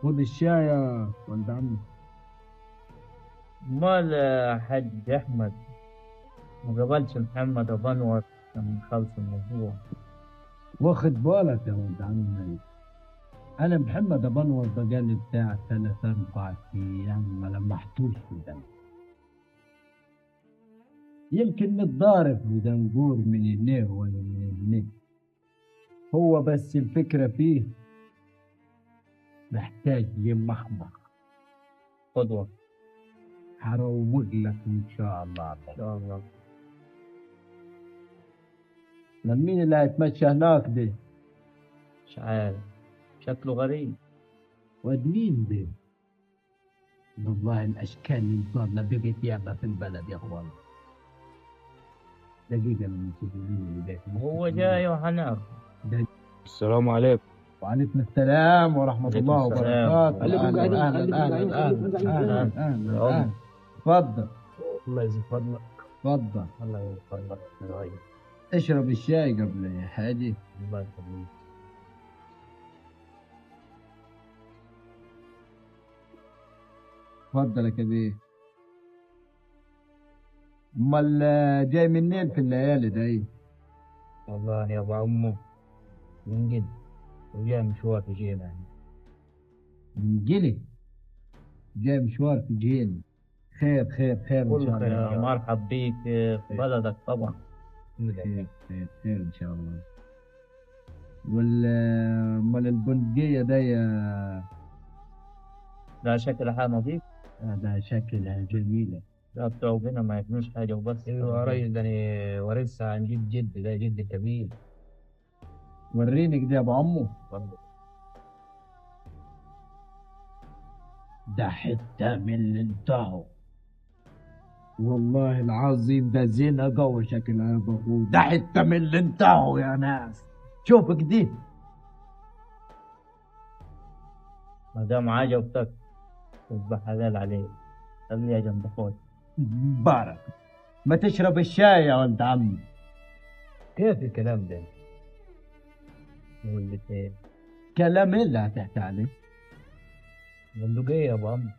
خد الشاي يا ولد عمي. امال يا حاج احمد ما قبلش محمد ابو انور لما خلص الموضوع. واخد بالك يا ولد عمي، انا محمد ابو انور بقالي بتاع 3 4 ايام ما لمحتوش في دم. يمكن نتضارب ودنقور من هنا ولا من هنا. هو بس الفكرة فيه محتاج يمخمخ. قدوة هروق لك ان شاء الله. ان شاء الله. مين اللي هيتمشى هناك ده؟ مش عارف، شكله غريب. واد مين ده؟ والله الاشكال اللي صارنا بقت ياما في البلد يا اخوان. دقيقة لما نشوف مين اللي هو جاي وحناك. ده. السلام عليكم. وعليكم السلام ورحمة عليكم الله السلام. وبركاته. خليكم قاعدين، أهلا خليكم أهلا قاعدين، أهلا خليكم قاعدين. أهلا أهلا. أهلا يلا. أهلا. تفضل الله يزيد فضلك. تفضل. الله يفضلك شوية. اشرب الشاي قبل يا حاجي. الله يخليك. تفضل يا كبير. امال جاي منين في الليالي دي؟ والله يا ابو عمو من جد وجاي مشوار في جينا يعني. من جلي. جاي مشوار في جيل. خير خير خير ان كل شاء خير، الله. مرحب بيك في بلدك طبعا. خير خير خير ان شاء الله. وال امال البندقية دي لا شكل حال نظيف. ده شكلها جميلة. لا بتوع هنا ما يبنوش حاجة وبس. ايوه يا ريس، ده انا ورثها عن جد، ده جد كبير. وريني كده يا ابو عمو. اتفضل. ده حتة من اللي انتهوا. والله العظيم ده زينة قوي شكلها يا ابو. ده حتة من اللي انتهوا يا ناس. شوف كده. ما دام عجبتك يبقى حلال عليك، خليها جنب اخوك. مبارك. ما تشرب الشاي يا ولد عمي. كيف الكلام ده؟ يقول لك ايه؟ كلام ايه اللي هتحكي عليه؟ بندقية يا ابو عم،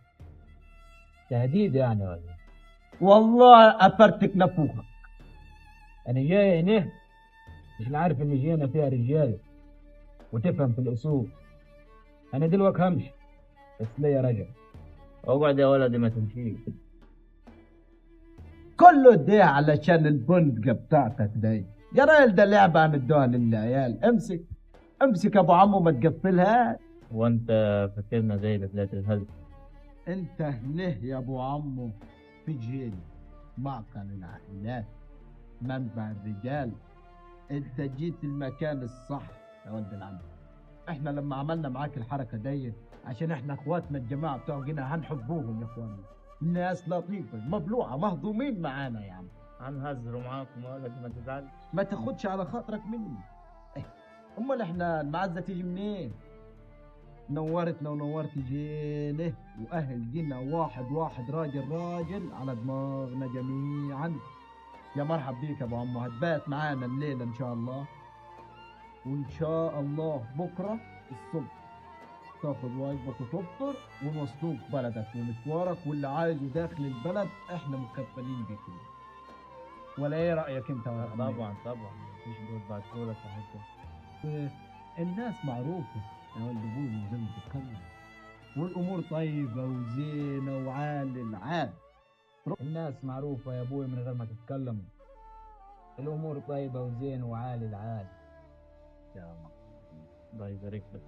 تهديد يعني ولا؟ والله افرتك نفوخك. انا جاي هنا مش عارف ان جينا فيها رجال وتفهم في الاصول. انا دلوقتي همشي بس ليا رجع. اقعد يا ولدي ما تمشيش. كله ده علشان البندقة بتاعتك دي. يا راجل ده لعبة عن الدهن للعيال. امسك امسك يا ابو عمو ما تقفلها. وانت فاكرنا زي بلاد الهلب. انت هنه يا ابو عمو في جيل معقل العائلات، منبع الرجال. انت جيت المكان الصح يا ولد العم. احنا لما عملنا معاك الحركه دي عشان احنا اخواتنا الجماعه بتوع جينا هنحبوهم يا اخوانا. ناس لطيفه مبلوعه مهضومين معانا يعني. هنهزروا معاكم يا ولدي ما تزعلش. ما تاخدش على خاطرك مني. إيه، امال احنا المعزه تيجي منين؟ نورتنا ونورت جينا واهل جينا واحد واحد راجل راجل على دماغنا جميعا. يا مرحب بيك يا ابو عمو. هتبات معانا الليله ان شاء الله. وان شاء الله بكره الصبح تاخد واجبك وتفطر ونوصلوك بلدك ومشوارك، واللي عايزه داخل البلد احنا مكفلين بيه كله. ولا ايه رايك انت يا عمي؟ طبعا طبعا مفيش دول بعتهولك يا حاجة. الناس معروفه يا ولد ابوي زي ما تتكلم، والامور طيبه وزينه وعال العال. الناس معروفة يا ابوي من غير ما تتكلم. الامور طيبة وزين وعالي العال. يا الله يبارك لك.